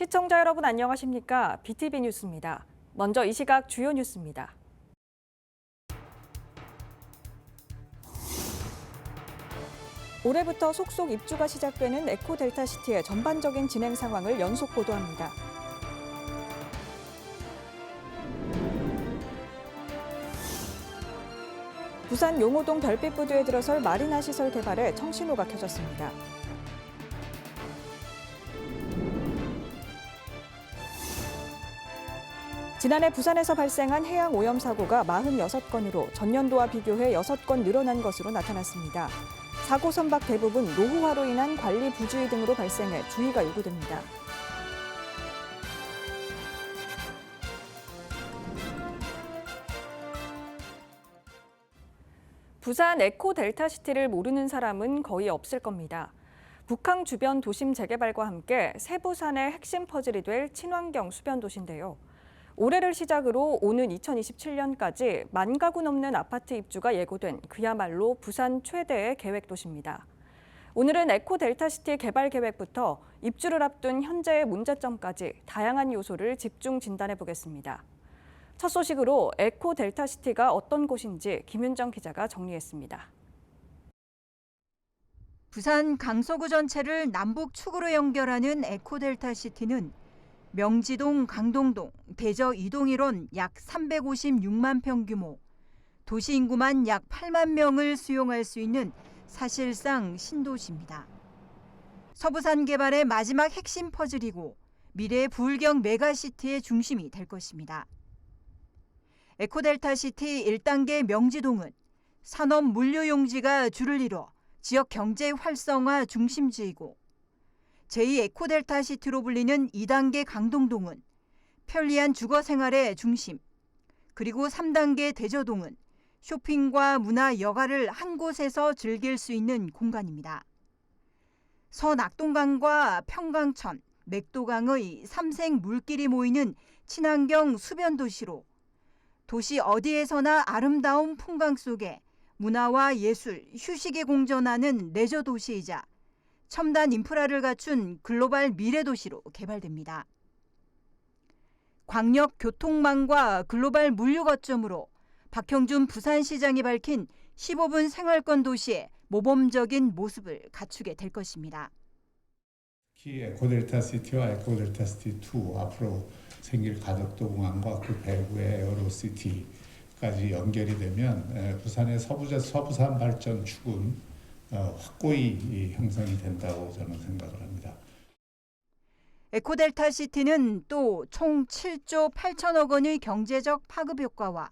시청자 여러분 안녕하십니까? BTV 뉴스입니다. 먼저 이 시각 주요 뉴스입니다. 올해부터 속속 입주가 시작되는 에코델타시티의 전반적인 진행 상황을 연속 보도합니다. 부산 용호동 별빛부두에 들어설 마리나 시설 개발에 청신호가 켜졌습니다. 지난해 부산에서 발생한 해양 오염 사고가 46건으로 전년도와 비교해 6건 늘어난 것으로 나타났습니다. 사고 선박 대부분 노후화로 인한 관리 부주의 등으로 발생해 주의가 요구됩니다. 부산 에코델타시티를 모르는 사람은 거의 없을 겁니다. 북항 주변 도심 재개발과 함께 세부산의 핵심 퍼즐이 될 친환경 수변 도시인데요. 올해를 시작으로 오는 2027년까지 10,000가구 넘는 아파트 입주가 예고된 그야말로 부산 최대의 계획 도시입니다. 오늘은 에코델타시티 개발 계획부터 입주를 앞둔 현재의 문제점까지 다양한 요소를 집중 진단해 보겠습니다. 첫 소식으로 에코델타시티가 어떤 곳인지 김윤정 기자가 정리했습니다. 부산 강서구 전체를 남북축으로 연결하는 에코델타시티는 명지동, 강동동, 대저 이동 일원 약 356만 평 규모, 도시 인구만 약 8만 명을 수용할 수 있는 사실상 신도시입니다. 서부산 개발의 마지막 핵심 퍼즐이고 미래의 부울경 메가시티의 중심이 될 것입니다. 에코델타시티 1단계 명지동은 산업 물류 용지가 줄을 이뤄 지역 경제 활성화 중심지이고 제2 에코델타시티로 불리는 2단계 강동동은 편리한 주거 생활의 중심, 그리고 3단계 대저동은 쇼핑과 문화 여가를 한 곳에서 즐길 수 있는 공간입니다. 서낙동강과 평강천, 맥도강의 삼색 물길이 모이는 친환경 수변 도시로 도시 어디에서나 아름다운 풍광 속에 문화와 예술, 휴식이 공존하는 레저 도시이자 첨단 인프라를 갖춘 글로벌 미래 도시로 개발됩니다. 광역 교통망과 글로벌 물류 거점으로 박형준 부산시장이 밝힌 15분 생활권 도시의 모범적인 모습을 갖추게 될 것입니다. 특히 에코델타시티와 에코델타시티2 앞으로 생길 가덕도 공항과 그 배후의 에어로시티까지 연결이 되면 부산의 서부산 발전 축은 확고히 형성이 된다고 저는 생각을 합니다. 에코델타시티는 또 총 7조 8천억 원의 경제적 파급 효과와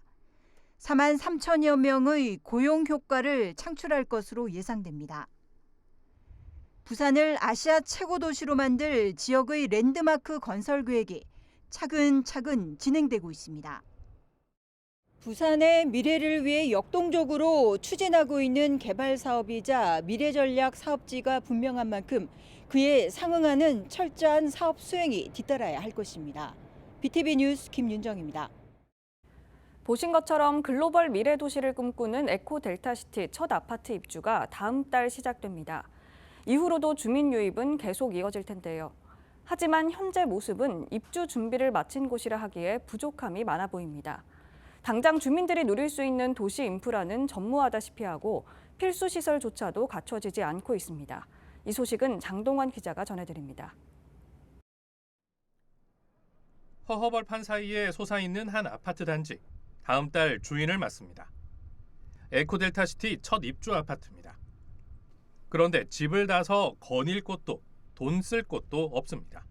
4만 3천여 명의 고용 효과를 창출할 것으로 예상됩니다. 부산을 아시아 최고 도시로 만들 지역의 랜드마크 건설 계획이 차근차근 진행되고 있습니다. 부산의 미래를 위해 역동적으로 추진하고 있는 개발 사업이자 미래 전략 사업지가 분명한 만큼 그에 상응하는 철저한 사업 수행이 뒤따라야 할 것입니다. BTV 뉴스 김윤정입니다. 보신 것처럼 글로벌 미래 도시를 꿈꾸는 에코델타시티 첫 아파트 입주가 다음 달 시작됩니다. 이후로도 주민 유입은 계속 이어질 텐데요. 하지만 현재 모습은 입주 준비를 마친 곳이라 하기에 부족함이 많아 보입니다. 당장 주민들이 누릴 수 있는 도시 인프라는 전무하다시피 하고 필수 시설조차도 갖춰지지 않고 있습니다. 이 소식은 장동환 기자가 전해드립니다. 허허벌판 사이에 솟아있는 한 아파트 단지. 다음 달 주인을 맡습니다. 에코델타시티 첫 입주 아파트입니다. 그런데 집을 다서 거닐 곳도 돈 쓸 곳도 없습니다.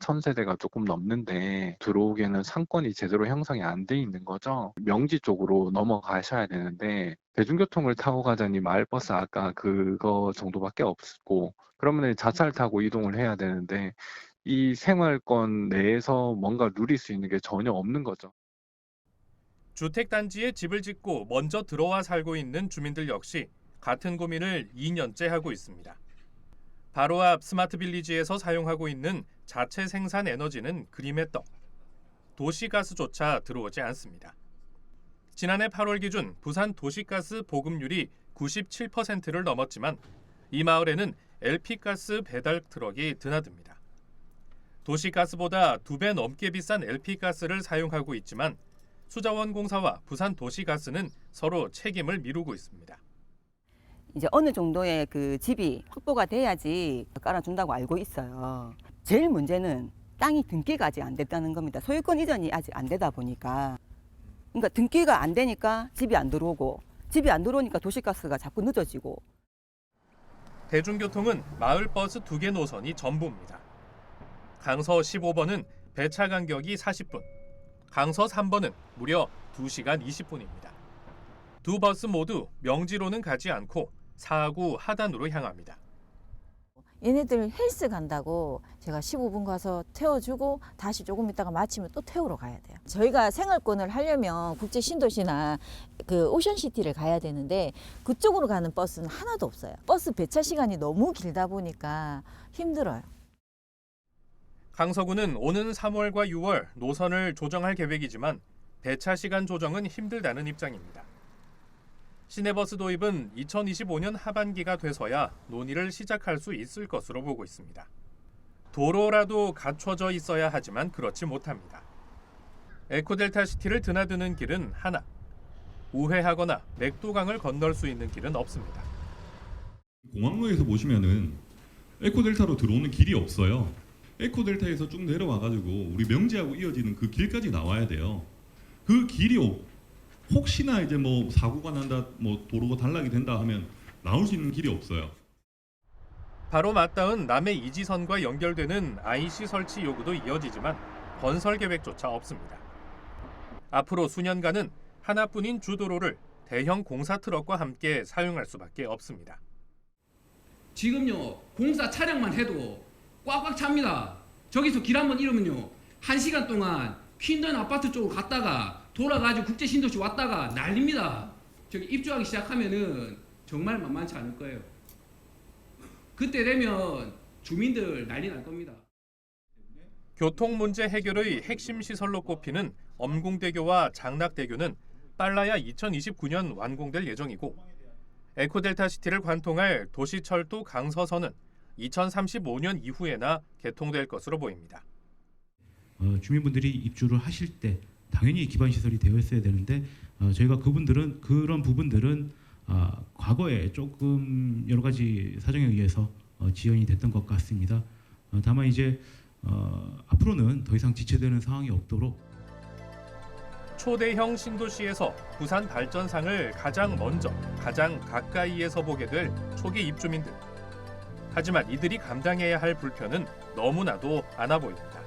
1,000세대가 조금 넘는데 들어오기에는 상권이 제대로 형성이 안 돼 있는 거죠. 명지 쪽으로 넘어가셔야 되는데 대중교통을 타고 가자니 마을버스 아까 그거 정도밖에 없고 그러면 자차를 타고 이동을 해야 되는데 이 생활권 내에서 뭔가 누릴 수 있는 게 전혀 없는 거죠. 주택단지에 집을 짓고 먼저 들어와 살고 있는 주민들 역시 같은 고민을 2년째 하고 있습니다. 바로 앞 스마트빌리지에서 사용하고 있는 자체 생산 에너지는 그림의 떡. 도시가스조차 들어오지 않습니다. 지난해 8월 기준 부산 도시가스 보급률이 97%를 넘었지만 이 마을에는 LP가스 배달 트럭이 드나듭니다. 도시가스보다 2배 넘게 비싼 LP가스를 사용하고 있지만 수자원공사와 부산도시가스는 서로 책임을 미루고 있습니다. 이제 어느 정도의 그 집이 확보가 돼야지 깔아준다고 알고 있어요. 제일 문제는 땅이 등기가 아직 안 됐다는 겁니다. 소유권 이전이 아직 안 되다 보니까. 그러니까 등기가 안 되니까 집이 안 들어오고, 집이 안 들어오니까 도시가스가 자꾸 늦어지고. 대중교통은 마을버스 2개 노선이 전부입니다. 강서 15번은 배차 간격이 40분, 강서 3번은 무려 2시간 20분입니다. 두 버스 모두 명지로는 가지 않고 사구 하단으로 향합니다. 얘네들 헬스 간다고 제가 15분 가서 태워주고 다시 조금 있다가 마치면 또 태우러 가야 돼요. 저희가 생활권을 하려면 국제 신도시나 그 오션시티를 가야 되는데 그쪽으로 가는 버스는 하나도 없어요. 버스 배차 시간이 너무 길다 보니까 힘들어요. 강서구는 오는 3월과 6월 노선을 조정할 계획이지만 배차 시간 조정은 힘들다는 입장입니다. 시내버스 도입은 2025년 하반기가 돼서야 논의를 시작할 수 있을 것으로 보고 있습니다. 도로라도 갖춰져 있어야 하지만 그렇지 못합니다. 에코델타시티를 드나드는 길은 하나, 우회하거나 맥도강을 건널 수 있는 길은 없습니다. 공항로에서 보시면은 에코델타로 들어오는 길이 없어요. 에코델타에서 쭉 내려와가지고 우리 명지하고 이어지는 그 길까지 나와야 돼요. 그 길이 혹시나 이제 뭐 사고가 난다, 뭐 도로가 단락이 된다 하면 나올 수 있는 길이 없어요. 바로 맞닿은 남해 이지선과 연결되는 IC 설치 요구도 이어지지만 건설 계획조차 없습니다. 앞으로 수년간은 하나뿐인 주도로를 대형 공사 트럭과 함께 사용할 수밖에 없습니다. 지금요 공사 차량만 해도 꽉꽉 찹니다. 저기서 길 한번 잃으면요 1시간 동안 퀸던 아파트 쪽으로 갔다가 돌아가지고 국제 신도시 왔다가 난립니다. 저기 입주하기 시작하면은 정말 만만치 않을 거예요. 그때 되면 주민들 난리 날 겁니다. 교통 문제 해결의 핵심 시설로 꼽히는 엄궁대교와 장락대교는 빨라야 2029년 완공될 예정이고 에코델타시티를 관통할 도시철도 강서선은 2035년 이후에나 개통될 것으로 보입니다. 주민분들이 입주를 하실 때 당연히 기반 시설이 되어 있어야 되는데 저희가 그런 부분들은 과거에 조금 여러 가지 사정에 의해서 지연이 됐던 것 같습니다. 다만 이제 앞으로는 더 이상 지체되는 상황이 없도록 초대형 신도시에서 부산 발전상을 가장 먼저, 가장 가까이에서 보게 될 초기 입주민들. 하지만 이들이 감당해야 할 불편은 너무나도 많아 보입니다.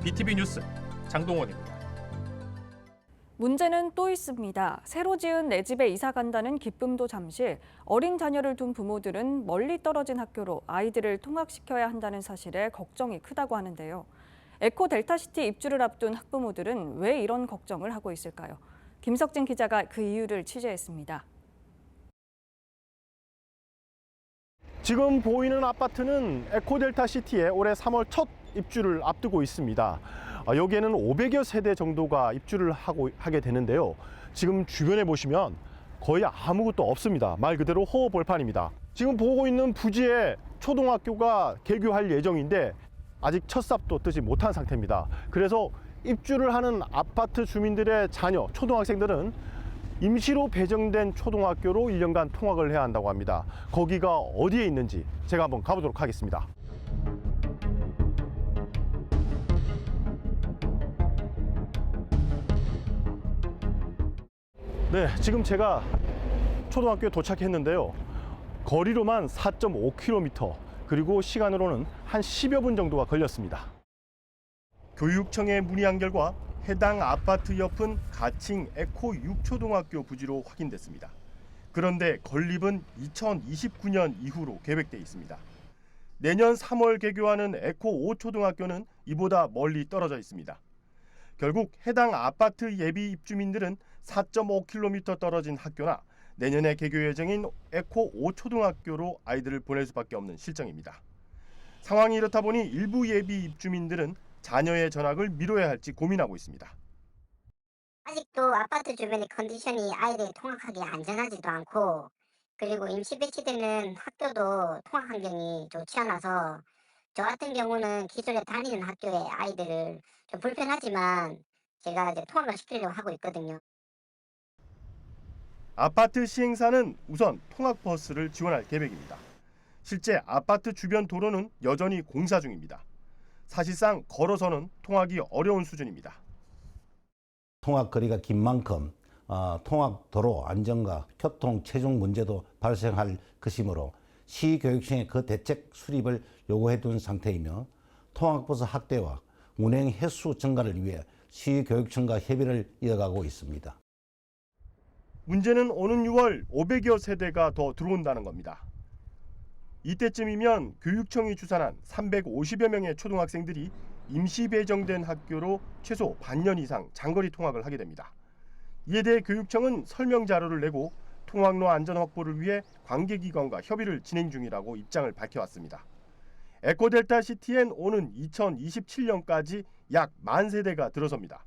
BTV 뉴스 장동원입니다. 문제는 또 있습니다. 새로 지은 내 집에 이사 간다는 기쁨도 잠시, 어린 자녀를 둔 부모들은 멀리 떨어진 학교로 아이들을 통학시켜야 한다는 사실에 걱정이 크다고 하는데요. 에코델타시티 입주를 앞둔 학부모들은 왜 이런 걱정을 하고 있을까요? 김석진 기자가 그 이유를 취재했습니다. 지금 보이는 아파트는 에코델타시티에 올해 3월 첫 입주를 앞두고 있습니다. 여기에는 500여 세대 정도가 입주를 하게 되는데요. 지금 주변에 보시면 거의 아무것도 없습니다. 말 그대로 호허벌판입니다. 지금 보고 있는 부지에 초등학교가 개교할 예정인데 아직 첫 삽도 뜨지 못한 상태입니다. 그래서 입주를 하는 아파트 주민들의 자녀, 초등학생들은 임시로 배정된 초등학교로 1년간 통학을 해야 한다고 합니다. 거기가 어디에 있는지 제가 한번 가보도록 하겠습니다. 네, 지금 제가 초등학교에 도착했는데요. 거리로만 4.5km, 그리고 시간으로는 한 10여 분 정도가 걸렸습니다. 교육청의 문의한 결과 해당 아파트 옆은 가칭 에코 6초등학교 부지로 확인됐습니다. 그런데 건립은 2029년 이후로 계획돼 있습니다. 내년 3월 개교하는 에코 5초등학교는 이보다 멀리 떨어져 있습니다. 결국 해당 아파트 예비 입주민들은 4.5km 떨어진 학교나 내년에 개교 예정인 에코 5초등학교로 아이들을 보낼 수밖에 없는 실정입니다. 상황이 이렇다 보니 일부 예비 입주민들은 자녀의 전학을 미뤄야 할지 고민하고 있습니다. 아직도 아파트 주변의 컨디션이 아이들이 통학하기 안전하지도 않고, 그리고 임시 배치되는 학교도 통학 환경이 좋지 않아서 저 같은 경우는 기존에 다니는 학교의 아이들을 좀 불편하지만 제가 이제 통학을 시키려고 하고 있거든요. 아파트 시행사는 우선 통학버스를 지원할 계획입니다. 실제 아파트 주변 도로는 여전히 공사 중입니다. 사실상 걸어서는 통학이 어려운 수준입니다. 통학거리가 긴 만큼 통학도로 안전과 교통 체증 문제도 발생할 것이므로 시교육청에 그 대책 수립을 요구해 둔 상태이며 통학버스 확대와 운행 횟수 증가를 위해 시교육청과 협의를 이어가고 있습니다. 문제는 오는 6월 500여 세대가 더 들어온다는 겁니다. 이때쯤이면 교육청이 추산한 350여 명의 초등학생들이 임시 배정된 학교로 최소 반년 이상 장거리 통학을 하게 됩니다. 이에 대해 교육청은 설명 자료를 내고 통학로 안전 확보를 위해 관계기관과 협의를 진행 중이라고 입장을 밝혀왔습니다. 에코델타시티엔 오는 2027년까지 약 10,000세대가 들어섭니다.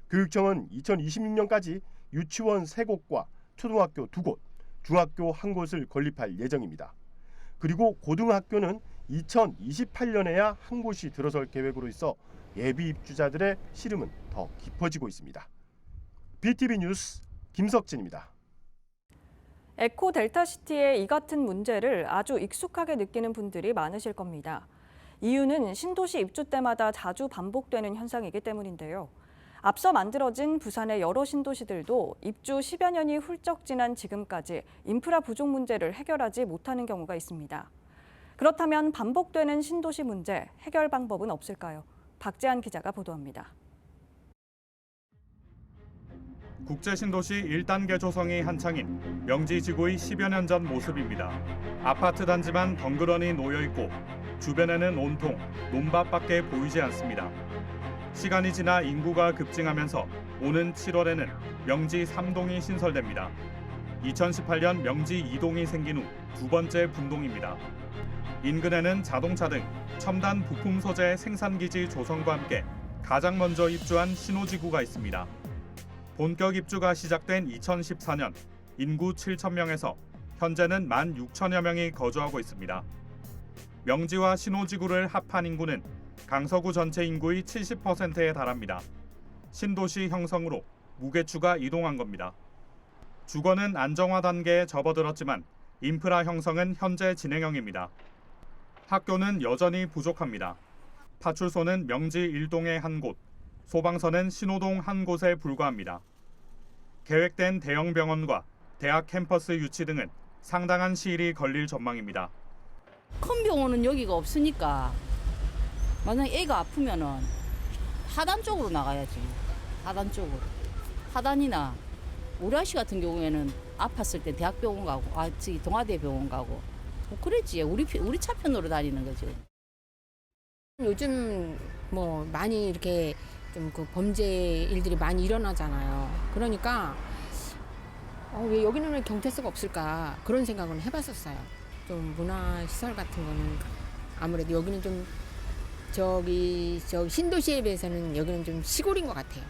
교육청은 2026년까지 유치원 3곳과 초등학교 2곳, 중학교 1곳을 건립할 예정입니다. 그리고 고등학교는 2028년에야 한 곳이 들어설 계획으로 있어 예비 입주자들의 시름은 더 깊어지고 있습니다. BTV 뉴스 김석진입니다. 에코델타시티의 이 같은 문제를 아주 익숙하게 느끼는 분들이 많으실 겁니다. 이유는 신도시 입주 때마다 자주 반복되는 현상이기 때문인데요. 앞서 만들어진 부산의 여러 신도시들도 입주 10여 년이 훌쩍 지난 지금까지 인프라 부족 문제를 해결하지 못하는 경우가 있습니다. 그렇다면 반복되는 신도시 문제 해결 방법은 없을까요? 박재한 기자가 보도합니다. 국제신도시 1단계 조성이 한창인 명지 지구의 10여 년 전 모습입니다. 아파트 단지만 덩그러니 놓여있고 주변에는 온통 논밭밖에 보이지 않습니다. 시간이 지나 인구가 급증하면서 오는 7월에는 명지 3동이 신설됩니다. 2018년 명지 2동이 생긴 후 두 번째 분동입니다. 인근에는 자동차 등 첨단 부품 소재 생산기지 조성과 함께 가장 먼저 입주한 신호지구가 있습니다. 본격 입주가 시작된 2014년 인구 7,000명에서 현재는 16,000여 명이 거주하고 있습니다. 명지와 신호지구를 합한 인구는 강서구 전체 인구의 70%에 달합니다. 신도시 형성으로 무게추가 이동한 겁니다. 주거는 안정화 단계에 접어들었지만 인프라 형성은 현재 진행형입니다. 학교는 여전히 부족합니다. 파출소는 명지 1동에 한 곳, 소방서는 신호동 한 곳에 불과합니다. 계획된 대형 병원과 대학 캠퍼스 유치 등은 상당한 시일이 걸릴 전망입니다. 큰 병원은 여기가 없으니까 만약에 애가 아프면은 하단 쪽으로 나가야지. 하단 쪽으로. 하단이나 우리 아씨 같은 경우에는 아팠을 때 대학병원 가고, 저기 동아대병원 가고, 뭐 그랬지. 우리 차 편으로 다니는 거지. 요즘 뭐 많이 이렇게 좀 그 범죄 일들이 많이 일어나잖아요. 그러니까 왜 여기는 왜 경찰서가 없을까 그런 생각은 해봤었어요. 좀 문화시설 같은 거는 아무래도 여기는 좀 저기 신도시에 비해서는 여기는 좀 시골인 것 같아요.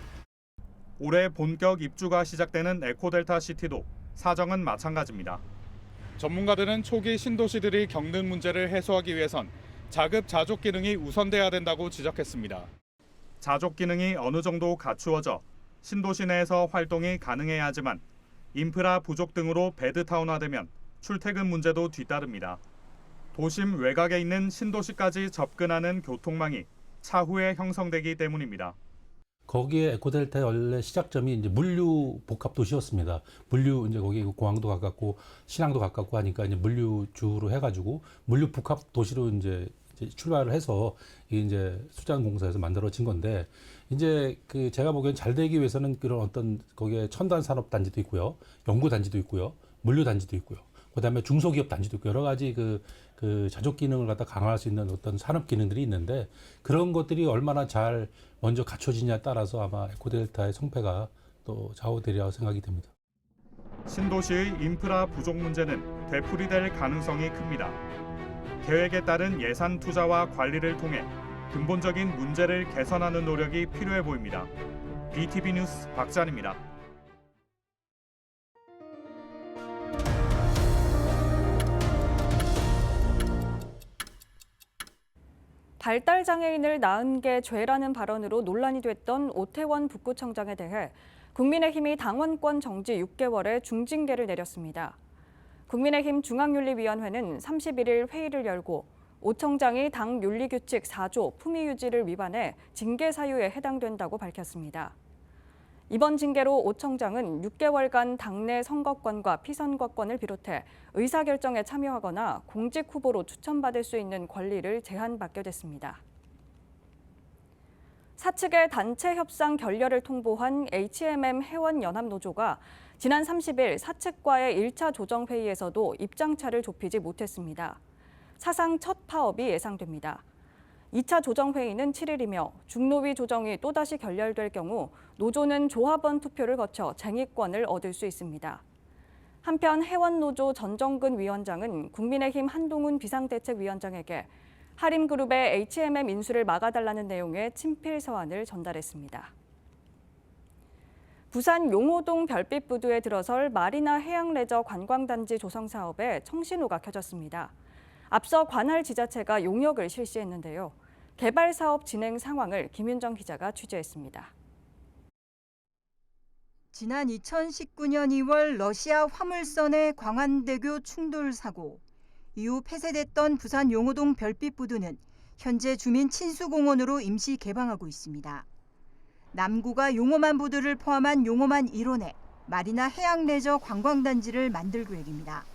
올해 본격 입주가 시작되는 에코델타 시티도 사정은 마찬가지입니다. 전문가들은 초기 신도시들이 겪는 문제를 해소하기 위해선 자급자족 기능이 우선돼야 된다고 지적했습니다. 자족 기능이 어느 정도 갖추어져 신도시 내에서 활동이 가능해야 하지만 인프라 부족 등으로 베드타운화되면 출퇴근 문제도 뒤따릅니다. 도심 외곽에 있는 신도시까지 접근하는 교통망이 차후에 형성되기 때문입니다. 거기에 에코델타의 원래 시작점이 이제 물류 복합 도시였습니다. 물류 이제 거기 공항도 가깝고 신항도 가깝고 하니까 이제 물류주로 해가지고 물류 복합 도시로 이제 출발을 해서 이제 수자원공사에서 만들어진 건데 이제 그 제가 보기엔 잘 되기 위해서는 그런 어떤 거기에 첨단 산업 단지도 있고요, 연구 단지도 있고요, 물류 단지도 있고요. 그다음에 중소기업 단지도 있고 여러 가지 그 자족 기능을 갖다 강화할 수 있는 어떤 산업 기능들이 있는데 그런 것들이 얼마나 잘 먼저 갖춰지냐에 따라서 아마 에코델타의 성패가 또 좌우되리라고 생각이 됩니다. 신도시의 인프라 부족 문제는 되풀이될 가능성이 큽니다. 계획에 따른 예산 투자와 관리를 통해 근본적인 문제를 개선하는 노력이 필요해 보입니다. BTV 뉴스 박찬입니다. 발달 장애인을 낳은 게 죄라는 발언으로 논란이 됐던 오태원 북구청장에 대해 국민의힘이 당원권 정지 6개월의 중징계를 내렸습니다. 국민의힘 중앙윤리위원회는 31일 회의를 열고 오 청장이 당 윤리규칙 4조 품위 유지를 위반해 징계 사유에 해당된다고 밝혔습니다. 이번 징계로 오 청장은 6개월간 당내 선거권과 피선거권을 비롯해 의사결정에 참여하거나 공직 후보로 추천받을 수 있는 권리를 제한받게 됐습니다. 사측의 단체 협상 결렬을 통보한 HMM 회원연합노조가 지난 30일 사측과의 1차 조정회의에서도 입장차를 좁히지 못했습니다. 사상 첫 파업이 예상됩니다. 2차 조정회의는 7일이며 중노위 조정이 또다시 결렬될 경우 노조는 조합원 투표를 거쳐 쟁의권을 얻을 수 있습니다. 한편 회원노조 전정근 위원장은 국민의힘 한동훈 비상대책위원장에게 하림그룹의 HMM 인수를 막아달라는 내용의 친필 서한을 전달했습니다. 부산 용호동 별빛부두에 들어설 마리나 해양레저 관광단지 조성 사업에 청신호가 켜졌습니다. 앞서 관할 지자체가 용역을 실시했는데요. 개발 사업 진행 상황을 김윤정 기자가 취재했습니다. 지난 2019년 2월 러시아 화물선의 광안대교 충돌 사고 이후 폐쇄됐던 부산 용호동 별빛부두는 현재 주민 친수공원으로 임시 개방하고 있습니다. 남구가 용호만 부두를 포함한 용호만 1호내 마리나 해양레저 관광단지를 만들 계획입니다.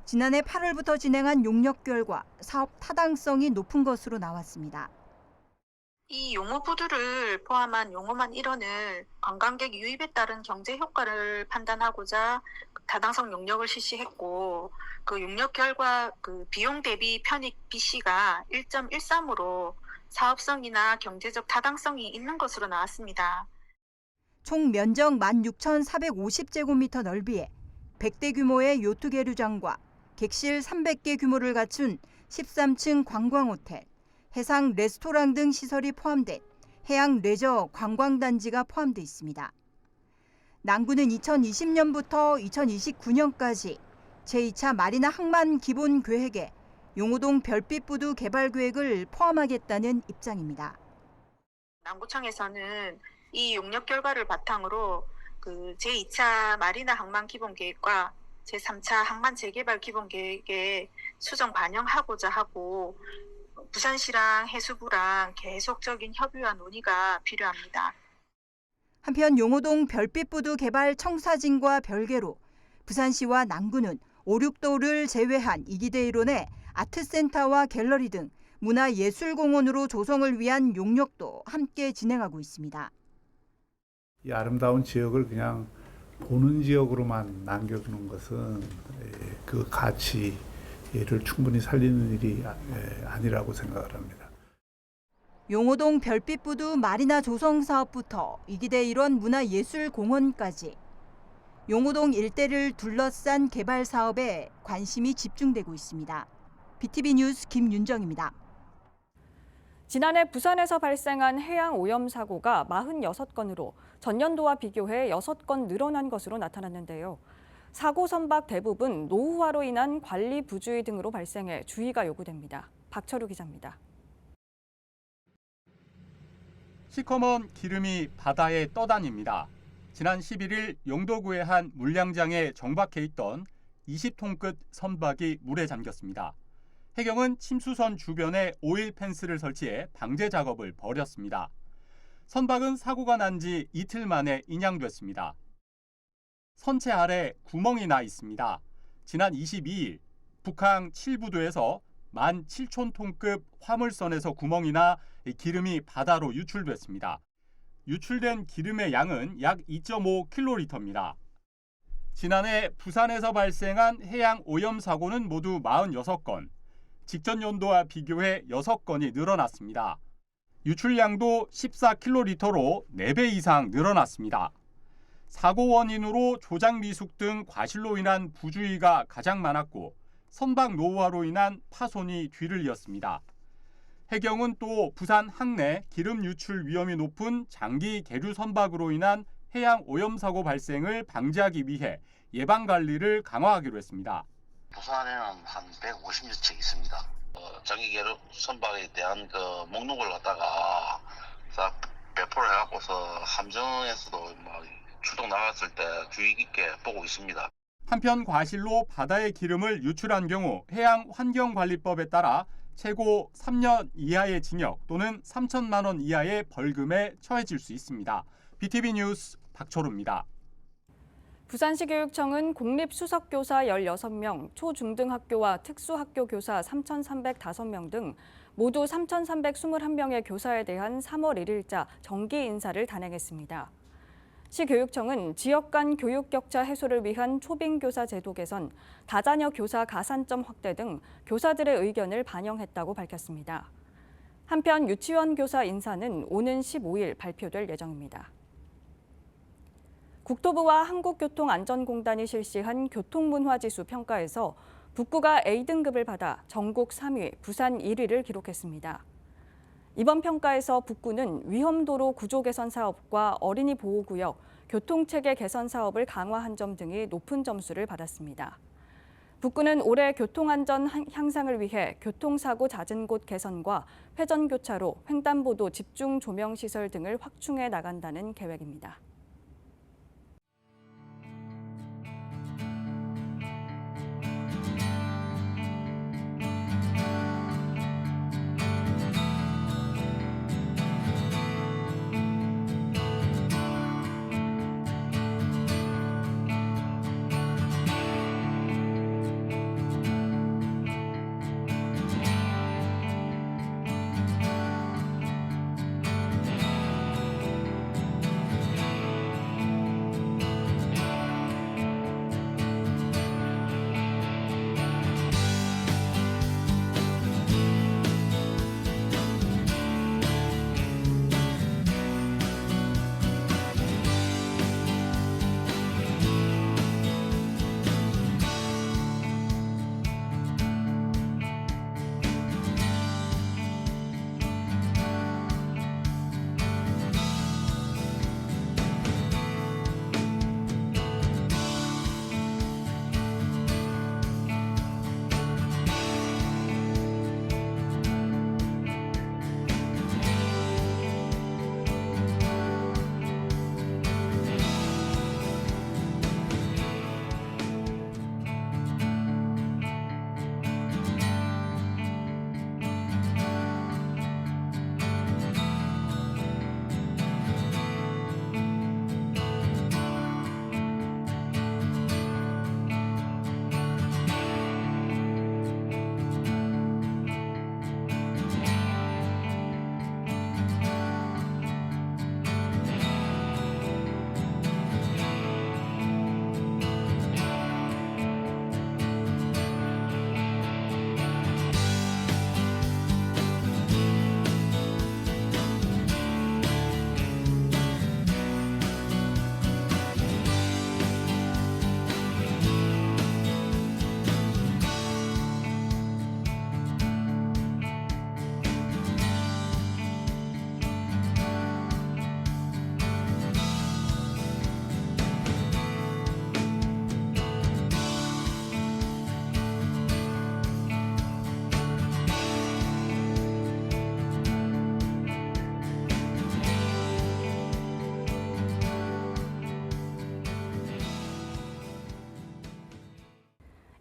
지난해 8월부터 진행한 용역 결과 사업 타당성이 높은 것으로 나왔습니다. 이 용호부두를 포함한 용호만 1호는 관광객 유입에 따른 경제 효과를 판단하고자 타당성 용역을 실시했고 그 용역 결과 그 비용 대비 편익 BC가 1.13으로 사업성이나 경제적 타당성이 있는 것으로 나왔습니다. 총 면적 16,450제곱미터 넓이에 100대 규모의 요트 계류장과 객실 300개 규모를 갖춘 13층 관광호텔, 해상 레스토랑 등 시설이 포함된 해양 레저 관광단지가 포함돼 있습니다. 남구는 2020년부터 2029년까지 제2차 마리나 항만 기본 계획에 용호동 별빛부두 개발 계획을 포함하겠다는 입장입니다. 남구청에서는 이 용역 결과를 바탕으로 그 제2차 마리나 항만 기본 계획과 제3차 항만 재개발 기본 계획에 수정 반영하고자 하고 부산시랑 해수부랑 계속적인 협의와 논의가 필요합니다. 한편 용호동 별빛부두 개발 청사진과 별개로 부산시와 남구는 5, 6도를 제외한 2기대 1원의 아트센터와 갤러리 등 문화예술공원으로 조성을 위한 용역도 함께 진행하고 있습니다. 이 아름다운 지역을 그냥 보는 지역으로만 남겨두는 것은 그 가치를 충분히 살리는 일이 아니라고 생각을 합니다. 용호동 별빛부두 마리나 조성 사업부터 2기대 1원 문화예술공원까지 용호동 일대를 둘러싼 개발 사업에 관심이 집중되고 있습니다. BTV 뉴스 김윤정입니다. 지난해 부산에서 발생한 해양 오염 사고가 46건으로 전년도와 비교해 6건 늘어난 것으로 나타났는데요. 사고 선박 대부분 노후화로 인한 관리 부주의 등으로 발생해 주의가 요구됩니다. 박철우 기자입니다. 시커먼 기름이 바다에 떠다닙니다. 지난 11일 영도구의 한 물량장에 정박해 있던 20톤급 선박이 물에 잠겼습니다. 해경은 침수선 주변에 오일 펜스를 설치해 방제 작업을 벌였습니다. 선박은 사고가 난 지 이틀 만에 인양됐습니다. 선체 아래 구멍이 나 있습니다. 지난 22일 북항 7부두에서 17,000톤급 화물선에서 구멍이 나 기름이 바다로 유출됐습니다. 유출된 기름의 양은 약 2.5kl입니다. 지난해 부산에서 발생한 해양 오염 사고는 모두 46건, 직전 연도와 비교해 6건이 늘어났습니다. 유출량도 14kl로 4배 이상 늘어났습니다. 사고 원인으로 조작 미숙 등 과실로 인한 부주의가 가장 많았고 선박 노후화로 인한 파손이 뒤를 이었습니다. 해경은 또 부산 항내 기름 유출 위험이 높은 장기 계류 선박으로 인한 해양 오염 사고 발생을 방지하기 위해 예방 관리를 강화하기로 했습니다. 부산에는 한 150여 척 있습니다. 장기 계급 선박에 대한 그 목록을 갖다가 싹 배포를 해갖고서 함정에서도 막 출동 나갔을 때 주의 깊게 보고 있습니다. 한편 과실로 바다의 기름을 유출한 경우 해양환경관리법에 따라 최고 3년 이하의 징역 또는 3천만 원 이하의 벌금에 처해질 수 있습니다. BTV 뉴스 박철우입니다. 부산시 교육청은 공립수석교사 16명, 초중등학교와 특수학교 교사 3,305명 등 모두 3,321명의 교사에 대한 3월 1일자 정기 인사를 단행했습니다. 시 교육청은 지역 간 교육 격차 해소를 위한 초빙교사 제도 개선, 다자녀 교사 가산점 확대 등 교사들의 의견을 반영했다고 밝혔습니다. 한편 유치원 교사 인사는 오는 15일 발표될 예정입니다. 국토부와 한국교통안전공단이 실시한 교통문화지수 평가에서 북구가 A등급을 받아 전국 3위, 부산 1위를 기록했습니다. 이번 평가에서 북구는 위험도로 구조 개선 사업과 어린이 보호구역, 교통체계 개선 사업을 강화한 점 등이 높은 점수를 받았습니다. 북구는 올해 교통안전 향상을 위해 교통사고 잦은 곳 개선과 회전교차로, 횡단보도 집중 조명 시설 등을 확충해 나간다는 계획입니다.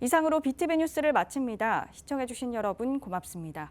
이상으로 BTV 뉴스를 마칩니다. 시청해주신 여러분 고맙습니다.